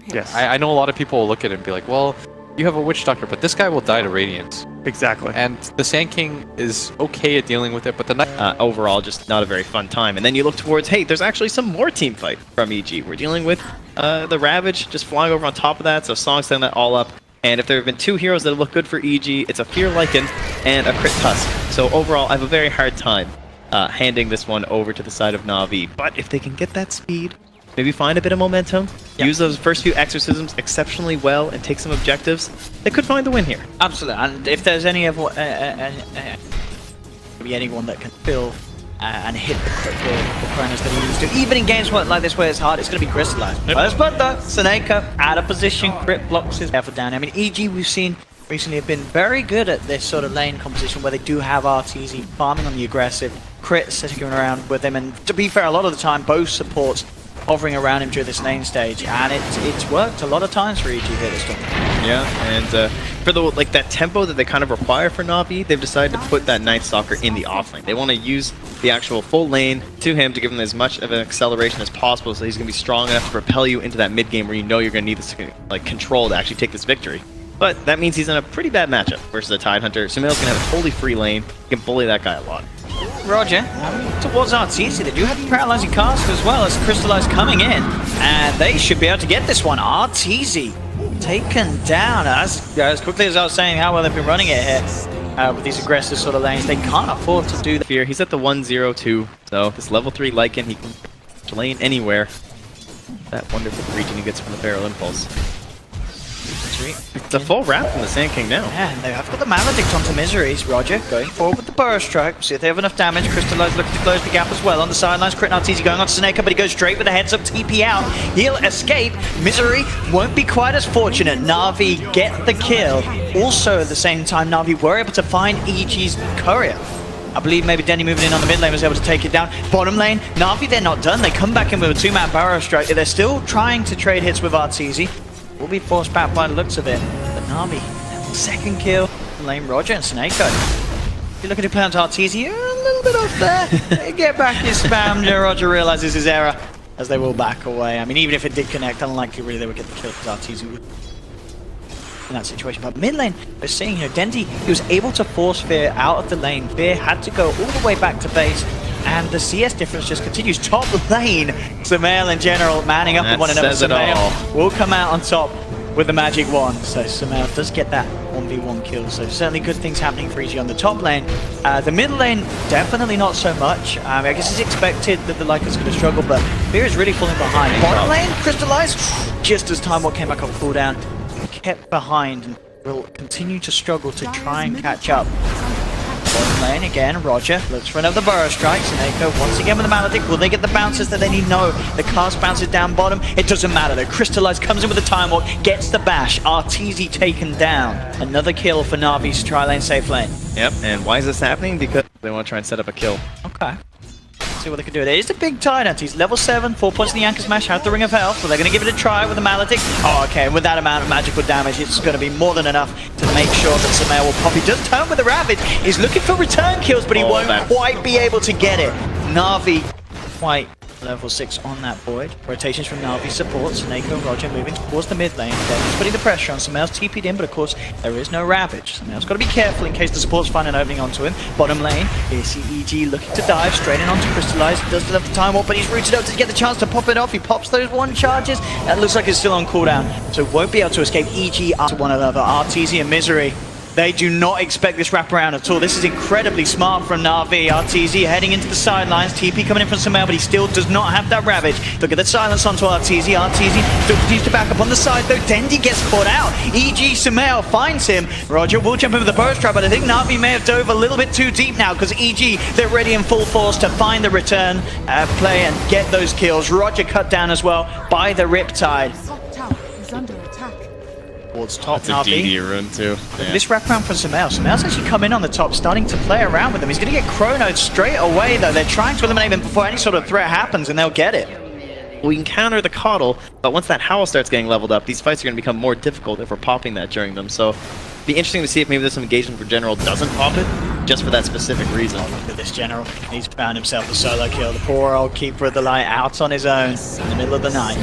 Yes. I know a lot of people will look at it and be like, well, you have a Witch Doctor, but this guy will die to Radiance. Exactly. And the Sand King is okay at dealing with it, but the Night... overall, just not a very fun time. And then you look towards, hey, there's actually some more team fight from EG. We're dealing with the Ravage just flying over on top of that, so Song setting that all up. And if there have been two heroes that look good for EG, it's a Fear Lycan and a Crit Tusk. So overall, I have a very hard time handing this one over to the side of NaVi. But if they can get that speed, maybe find a bit of momentum, use those first few exorcisms exceptionally well, and take some objectives, they could find the win here. Absolutely, and if there's any of anyone that can fill and hit the corners that he needs to, even in games like this where it's hard, it's going to be Crystallized. Let's put though, Seneca out of position, crit blocks his effort down. I mean, EG we've seen recently have been very good at this sort of lane composition where they do have RTZ farming on the aggressive, crit sitting around with him, and to be fair, a lot of the time both supports hovering around him during this lane stage, and it's worked a lot of times for EG here this tournament. Yeah, and for the that tempo that they kind of require for NaVi, they've decided to put that Night Stalker in the off lane. They want to use the actual full lane to him to give him as much of an acceleration as possible, so he's going to be strong enough to propel you into that mid game where you know you're going to need this control to actually take this victory. But that means he's in a pretty bad matchup versus a Tide Hunter. Sumail's going to have a totally free lane. He can bully that guy a lot. Roger, towards RTZ, they do have the Paralyzing Cast as well as Crystallized coming in, and they should be able to get this one. RTZ taken down as quickly as I was saying how well they've been running it here with these aggressive sort of lanes. They can't afford to do that. Fear, he's at the 1-0-2, so this level 3 Lycan, he can lane anywhere. That wonderful region he gets from the Feral Impulse. It's a full wrap from the Sand King now. Yeah, and they have got the Maledict onto Miseries. Roger going forward with the Burst Strike. See if they have enough damage. Crystallized looking to close the gap as well on the sidelines. Crit RTZ going on to Seneca, but he goes straight with a heads up TP out. He'll escape. Misery won't be quite as fortunate. NaVi get the kill. Also at the same time, NaVi were able to find EG's courier. I believe maybe Denny moving in on the mid lane was able to take it down. Bottom lane, NaVi, they're not done. They come back in with a 2-man Barrow Strike. They're still trying to trade hits with RTZ. Will be forced back by the looks of it. But NaVi, second kill. Lane Roger and Snakeo. If you're looking to play onto RTZ, you're a little bit off there. Get back his spam. Roger realizes his error as they will back away. I mean, even if it did connect, unlikely really they would get the kill because RTZ would in that situation. But mid lane, we're seeing here, Dendy, he was able to force Fear out of the lane. Fear had to go all the way back to base. And the CS difference just continues. Top lane, Sumail in general manning up with one another. Sumail will come out on top with the magic wand. So Sumail does get that 1v1 kill. So certainly good things happening for EG on the top lane. The mid lane, definitely not so much. I guess it's expected that the Lycan's going to struggle, but Fear is really falling behind. Bottom lane, Crystallized, just as time what came back off cooldown, kept behind and will continue to struggle to try and catch up. Bottom lane again, Roger looks for another Burrow Strike. Seneca once again with the Maledict. Will they get the bounces that they need? No. The cast bounces down bottom. It doesn't matter though. Crystallized comes in with the Time Walk, gets the bash. RTZ taken down. Another kill for NaVi's tri-lane safe lane. Yep, and why is this happening? Because they want to try and set up a kill. Okay. See what they can do. It is a big Tide Hunter. He's level 7, 4 points in the Anchor Smash, has the Ring of Health, so they're going to give it a try with the Maledict. Oh, okay, and with that amount of magical damage, it's going to be more than enough to make sure that Sumail will pop. He does turn with the Ravage. He's looking for return kills, but he won't quite be able to get it. NaVi quite level 6 on that void. Rotations from NaVi support. Seneca, Roger moving towards the mid lane. They're just putting the pressure on. Sumail's TP'd in, but of course there is no Ravage. Sumail's got to be careful in case the supports find an opening onto him. Bottom lane, here see EG looking to dive straight in onto Crystallized. Does still have the Time Warp, but he's rooted up to get the chance to pop it off. He pops those one charges. That looks like it's still on cooldown, so won't be able to escape. EG up to one another. RTZ and Misery. They do not expect this wraparound at all. This is incredibly smart from NaVi. RTZ heading into the sidelines. TP coming in from Sumail, but he still does not have that Ravage. Look at the silence onto RTZ. RTZ still continues to back up on the side, though. Dendy gets caught out. EG Sumail finds him. Roger will jump in with the burst trap, but I think NaVi may have dove a little bit too deep now because EG, they're ready in full force to find the return play and get those kills. Roger cut down as well by the Riptide. Towards top. That's a DD run too. Yeah. This wraparound from Sumail. Sumail's actually come in on the top, starting to play around with them. He's going to get chronoed straight away, though. They're trying to eliminate him before any sort of threat happens, and they'll get it. We can counter the Coddle, but once that Howl starts getting leveled up, these fights are going to become more difficult if we're popping that during them. So, it'd be interesting to see if maybe this engagement for General doesn't pop it. just for that specific reason. Look at this general. He's found himself a solo kill. The poor old Keeper of the Light out on his own in the middle of the night.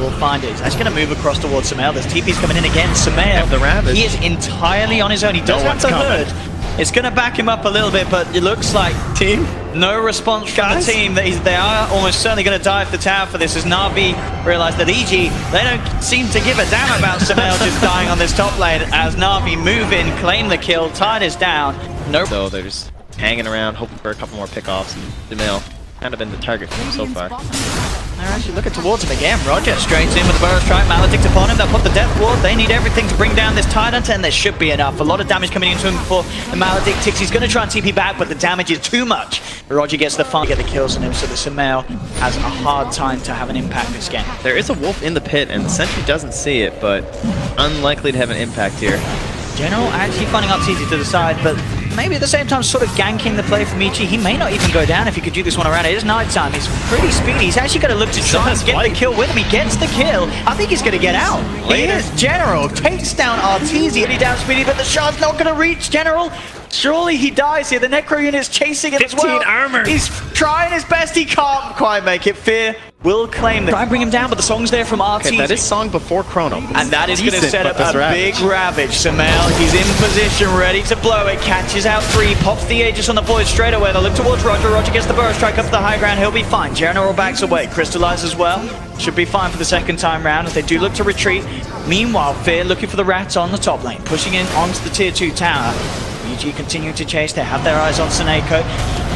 We'll find it. He's actually going to move across towards Sumail. There's TP's coming in again. Sumail, the Ravage. he is entirely on his own. He does have the hood. It's going to back him up a little bit, but it looks like Team? no response from the team. They are almost certainly going to dive the tower for this as NaVi realize that EG, they don't seem to give a damn about Sumail just dying on this top lane as NaVi move in, claim the kill, tide is down. Nope. So they're just hanging around, hoping for a couple more pickoffs, and Sumail kind of been the target for him so far. They're actually looking towards him again. Roger straight in with the burrow strike, Maledict upon him. They'll put the death ward. They need everything to bring down this Tide Hunter, and there should be enough. A lot of damage coming into him before the Maledict ticks. He's going to try and TP back, but the damage is too much. Roger gets the fun, get the kills on him, so the Sumail has a hard time to have an impact this game. There is a wolf in the pit, and the sentry doesn't see it, but unlikely to have an impact here. General actually finding Arteezy to the side, but maybe at the same time sort of ganking the play from Ichi. He may not even go down if he could do this one around. It is night time. He's pretty speedy. He's actually going to look to try and get the kill with him. He gets the kill. I think he's going to get out. He is. General takes down Arteezy and he down speedy, but the shot's not going to reach General. Surely he dies here. The Necro unit's chasing him as well. 15 armor. He's trying his best. He can't quite make it. Fear will claim that. Try and bring him down, but the song's there from Arteezy. Okay, that is song before Chrono. And that is going to set up a big ravage. Sumail, he's in position, ready to blow it. Catches out 3, pops the Aegis on the boys straight away. They'll look towards Roger. Roger gets the burrow strike up to the high ground. He'll be fine. General backs away. Crystallize as well. Should be fine for the second time round as they do look to retreat. Meanwhile, Fear looking for the rats on the top lane, pushing in onto the tier 2 tower. EG continuing to chase. They have their eyes on Seneko.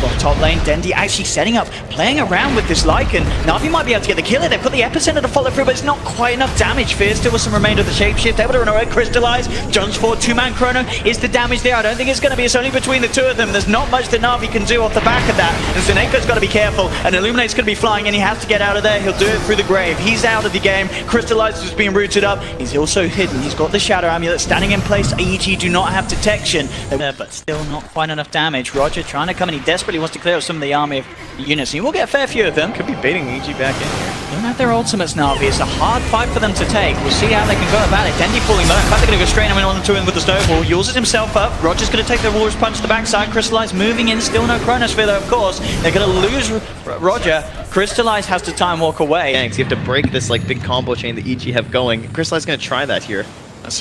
Well, top lane, Dendi actually setting up, playing around with this Lycan. NaVi might be able to get the kill here. They put the epicenter to follow through, but it's not quite enough damage. Fear still with some remainder of the shapeshift. Able to run away, crystallize. Jumps forward, 2-man chrono. Is the damage there? I don't think it's going to be. It's only between the two of them. There's not much that NaVi can do off the back of that. And Seneco's got to be careful. And Illuminate's going to be flying in. He has to get out of there. He'll do it through the grave. He's out of the game. Crystallize is being rooted up. He's also hidden. He's got the Shadow Amulet standing in place. EG do not have detection, but still not quite enough damage. Roger trying to come in. He desperately wants to clear up some of the army of units. He will get a fair few of them. Could be baiting EG back in here. They don't have their ultimates, NaVi. It's a hard fight for them to take. We'll see how they can go about it. Dendi pulling low. In fact, they're going to go straight onto him with the snowball. Uses himself up. Roger's going to take the Walrus Punch to the backside. Crystallize moving in. Still no Chronosphere though, of course. They're going to lose Roger. Crystallize has to time walk away. Thanks. You have to break this like big combo chain that EG have going. Crystallize going to try that here.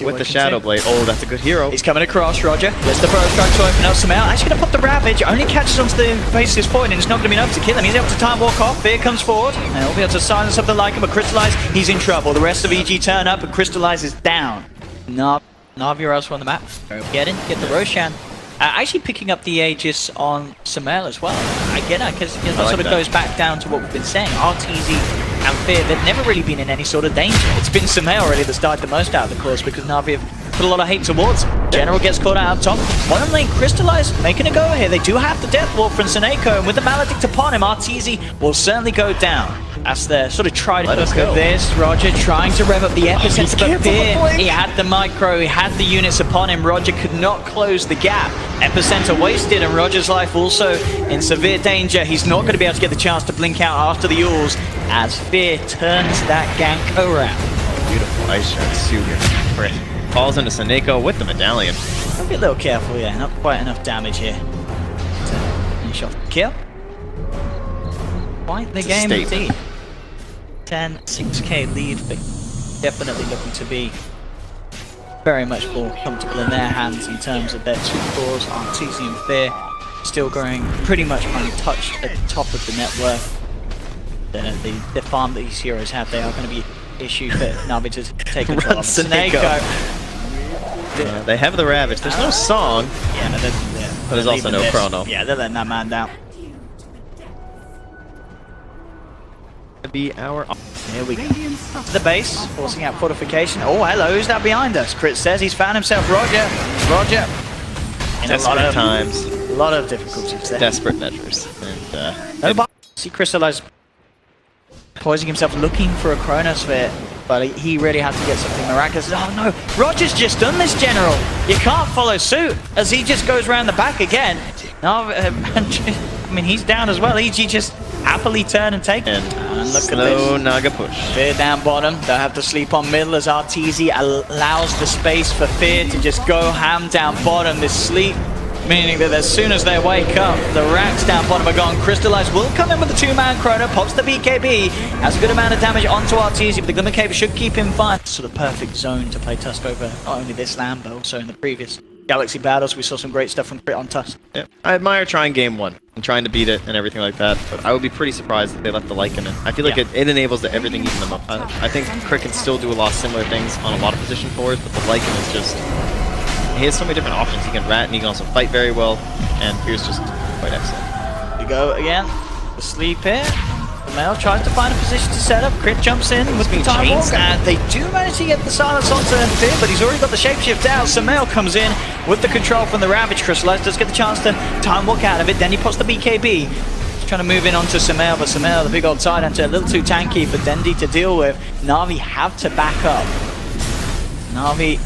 With the Shadow Blade. Oh, that's a good hero. He's coming across, Roger. Gets the burrow strike to open up Sumail. Actually going to put the Ravage. Only catches onto the base of this point, and it's not going to be enough to kill him. He's able to time walk off. Fear comes forward, and he'll be able to silence up the Lycan, but Crystallize, he's in trouble. The rest of EG turn up, and Crystallize is down. NaVi are elsewhere on the map. Get the Roshan. Actually picking up the Aegis on Sumail as well. I get it, because that sort of goes back down to what we've been saying. Arteezy and Fear, they've never really been in any sort of danger. It's been Sumail really that's died the most out of the course because NaVi have put a lot of hate towards him. General gets caught out top. Bottom lane, Crystallize making a go here. They do have the Death Wall from Seneko, and with the Maledict upon him, Arteezy will certainly go down. That's their sort of try to look at this. Roger trying to rev up the epicenter, but Fear, he had the micro, he had the units upon him. Roger could not close the gap. Epicenter wasted, and Roger's life also in severe danger. He's not going to be able to get the chance to blink out after the Yules as Fear turns that gank around. Beautiful ice shot, super. Falls into Seneko with the medallion. I'll be a little careful, yeah. Not quite enough damage here to finish off the kill. Quite the game indeed. 6k lead, but definitely looking to be very much more comfortable in their hands in terms of their 2 cores. Arteezy and Fear still going pretty much untouched at the top of the net worth. The farm that these heroes have, they are going to be issues for NaVi to take control of. Seneko. Yeah, they have the Ravage. There's no song. Yeah, but there's also no Chrono. Yeah, they're letting that man down. Be our. Here we go. To the base, forcing out fortification. Oh, hello, who's that behind us? Crit says he's found himself Roger. Roger. In Desperate times. A lot of difficulties there. Desperate measures. And see Crystallize poising himself looking for a Chronosphere, but he really had to get something miraculous. Oh no, Roger's just done this, General. You can't follow suit as he just goes around the back again. No, I mean, he's down as well. EG just happily turn and take it. And look slow at this. Naga push. Fear down bottom. They'll have to sleep on middle as Arteezy allows the space for Fear to just go ham down bottom. This sleep Meaning that as soon as they wake up, the racks down bottom are gone. Crystallize will come in with the 2-man chrono, pops the BKB, has a good amount of damage onto Arteezy, but the Glimmer Cave should keep him fine. Sort of perfect zone to play Tusk over, not only this LAN, but also in the previous Galaxy battles. We saw some great stuff from Crit on Tusk. Yeah. I admire trying game 1 and trying to beat it and everything like that, but I would be pretty surprised if they left the Lycan in. I feel like it enables everything even them up. I think Crit can still do a lot of similar things on a lot of position forwards, but the Lycan is just... He has so many different options. He can rat and he can also fight very well, and Pierce just quite excellent. We go again. The sleep here. The male tries to find a position to set up. Crit jumps in with the time walk, and they do manage to get the silence onto him, but he's already got the shapeshift out. Samel comes in with the control from the Ravage. Crystallize does get the chance to time walk out of it. Then he pops the BKB. He's trying to move in onto Samel, but Samel, the big old side hunter, a little too tanky for Dendi to deal with. NaVi have to back up. NaVi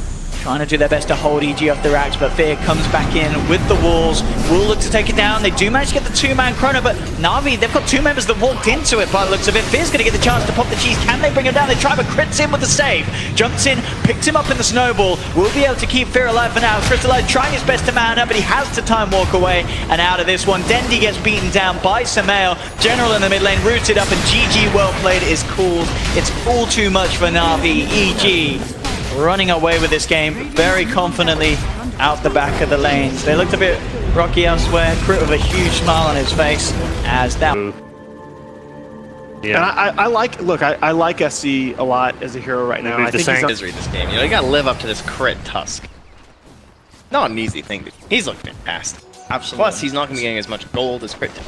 trying to do their best to hold EG off the racks, but Fear comes back in with the walls. Will look to take it down. They do manage to get the 2-man chrono, but NaVi, they've got 2 members that walked into it by the looks of it. Fear's going to get the chance to pop the cheese. Can they bring him down? They try, but Crit's in with the save. Jumps in, picks him up in the snowball. Will be able to keep Fear alive for now. Crystallize trying his best to man up, but he has to time walk away. And out of this one, Dendi gets beaten down by Samel. General in the mid lane, rooted up, and GG well played is called. It's all too much for NaVi. EG running away with this game very confidently out the back of the lanes. They looked a bit rocky elsewhere. Crit with a huge smile on his face as that. Yeah, and I like SC a lot as a hero right now. I think he's Misery this game. You know, you gotta live up to this Crit Tusk. Not an easy thing. He's looking fantastic. Absolutely. Plus, he's not gonna be getting as much gold as Crit did.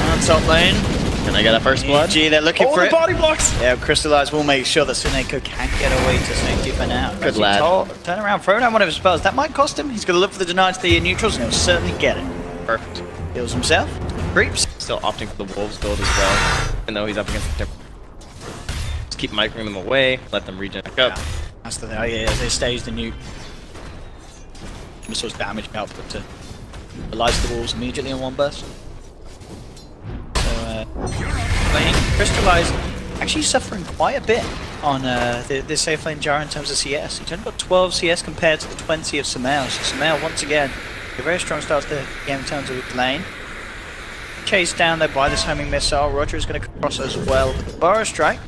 On top lane. Can I get a first blood? EG, they're looking for the it. body blocks! Yeah, Crystallize will make sure that Suneko can't get away to safety for now. Good lad. Turn around, throw down one of his spells. That might cost him. He's going to look for the deny to the neutrals, and he'll certainly get it. Perfect. Heals himself. Creeps. Still opting for the Wolves build as well, even though he's up against the Just keep microing them away, let them regen back up. That's the thing. Oh, yeah, as they stage the nuke. Missiles damage output to realize the walls immediately in one burst. Lane Crystallize actually suffering quite a bit on this safe lane jar in terms of CS. He's only got 12 CS compared to the 20 of Samel. So Samel, once again, a very strong start to the game in terms of lane. Chased down there by this homing missile. Roger is going to cross as well with the Burrow Strike.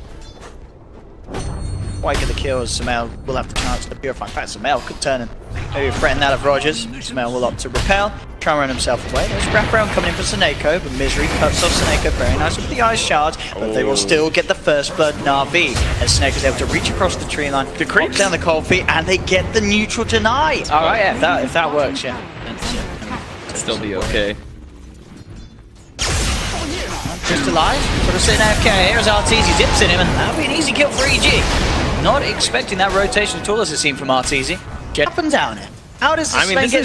Why get the kill as Samel will have the chance to purify. In fact, Samel could turn and maybe threaten that of Rogers. Samel will opt to repel, try and run himself away. There's wraparound coming in for Suneko, but Misery cuts off Suneko very nice with the ice shards, but they will still get the first blood. NaVi, as Suneko's able to reach across the tree line, the creeps down the cold feet, and they get the neutral deny. All right, yeah, if that works, yeah. It'll still be okay. Crystallize, sort of sitting AFK here as Arteezy dips in him, and that'll be an easy kill for EG. Not expecting that rotation at all as it seemed from Arteezy. Get up and down it. How does this lane get...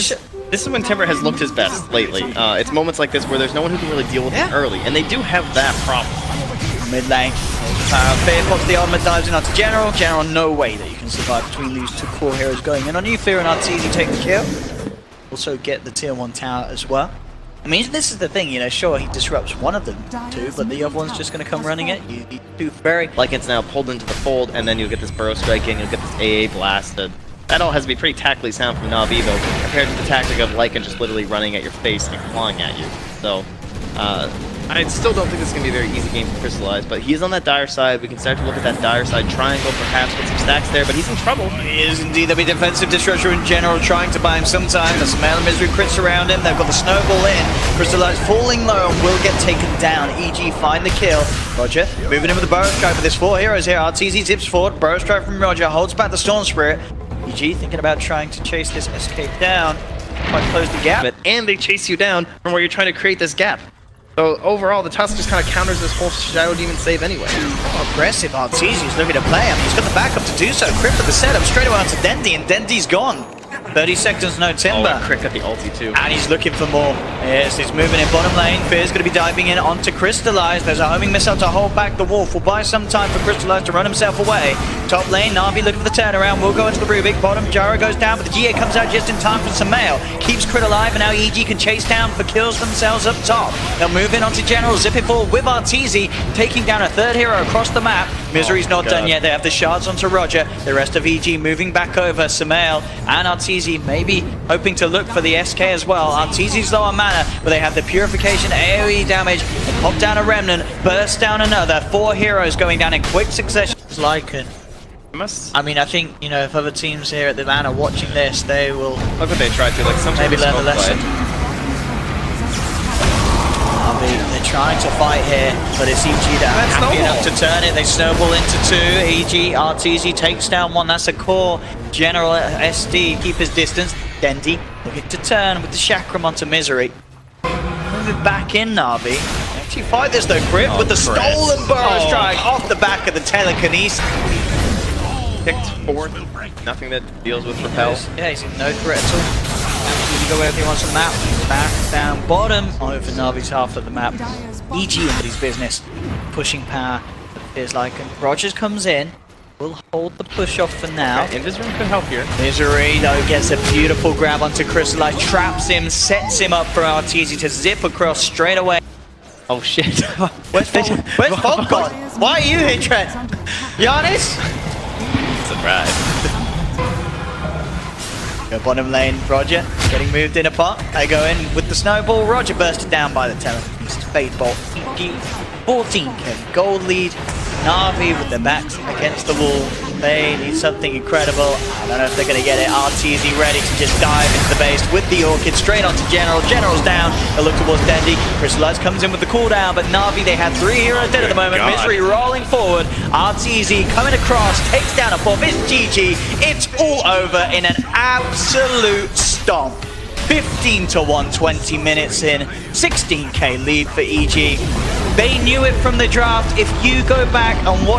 This is when Timber has looked his best lately. It's moments like this where there's no one who can really deal with him early, and they do have that problem. Mid lane, Fear pops the ultimate, dives in onto General. General, no way that you can survive between these two core heroes going in on you. Fear and Arteezy take the kill. Also get the tier 1 tower as well. I mean, this is the thing, you know, sure, he disrupts one of them too, but the other one's just going to come running at you. You do very... Like it's now pulled into the fold, and then you'll get this Burrow Strike in, you'll get this AA blasted. That all has to be pretty tactically sound from NaVi, though, compared to the tactic of Lycan just literally running at your face and clawing at you. So, I still don't think this is going to be a very easy game for Crystallize, but he's on that dire side. We can start to look at that dire side triangle, perhaps get some stacks there, but he's in trouble. He is indeed. There'll be defensive disruption in General trying to buy him some time. There's some Misery crits around him. They've got the snowball in. Crystallize falling low and will get taken down. EG find the kill. Roger moving in with the Burrow Strike, but there's 4 heroes here. Arteezy zips forward. Burrow Strike from Roger holds back the Storm Spirit. EG thinking about trying to chase this escape down. Quite close the gap. And they chase you down from where you're trying to create this gap. So overall, the Tusk just kind of counters this whole Shadow Demon save anyway. Aggressive Arteezy is looking to play him. He's got the backup to do so. Crypt with the setup straight away onto Dendi, and Dendi's gone. 30 seconds, no Oh, timber. and Crick got the ulti too. And he's looking for more. Yes, he's moving in bottom lane. Fear's going to be diving in onto Crystallize. There's a homing missile to hold back the Wolf. Will buy some time for Crystallize to run himself away. Top lane, NaVi looking for the turnaround. Will go into the Rubik. Bottom, Jara goes down, but the GA comes out just in time for some mail. Keeps Crit alive, and now EG can chase down for kills themselves up top. They'll move in onto General, zip it forward with Arteezy, taking down a third hero across the map. Misery's not done yet. They have the shards onto Roger. The rest of EG moving back over. Samael and Arteezy maybe hoping to look for the SK as well. Arteezy's low on mana, but they have the purification AoE damage. Pop down a remnant, burst down another. 4 heroes going down in quick succession. Lycan. I mean, I think, you know, if other teams here at the LAN are watching this, they will Look what they tried to, like, sometimes maybe learn the lesson. They're trying to fight here, but it's EG that are happy enough to turn it. They snowball into 2. EG, Arteezy takes down 1. That's a core. General SD, keep his distance. Dendy looking to turn with the chakram onto Misery. Move it back in, NaVi. Actually fight this though, Grip, with the stolen burrow strike off the back of the telekinesis. Picked forward. Nothing that deals with repel. Yeah, he's no threat at all. You go wherever he wants on the map. Back, down, bottom. Over NaVi's half of the map. EG into his business. Pushing power. Feels like Rogers comes in. Will hold the push off for now. Okay, Invisroom could help here. Misery though gets a beautiful grab onto Crystallize. Traps him, sets him up for Arteezy to zip across straight away. Oh shit. Where's Fog gone? Why are you here, Trent? Giannis? Surprise. Go bottom lane, Roger getting moved in apart. They go in with the snowball. Roger bursted down by the telekinesis. Fade bolt. 14k gold lead. NaVi with their backs against the wall. They need something incredible. I don't know if they're going to get it. Arteezy ready to just dive into the base with the Orchid straight onto General. General's down. They look towards Dendy. Crystallize comes in with the cooldown, but NaVi, they had 3 heroes dead at the moment. Misery rolling forward. Arteezy coming across, takes down a 4th. It's GG. It's all over in an absolute stomp. 15 to 1, 20 minutes in, 16k lead for EG. They knew it from the draft. If you go back and watch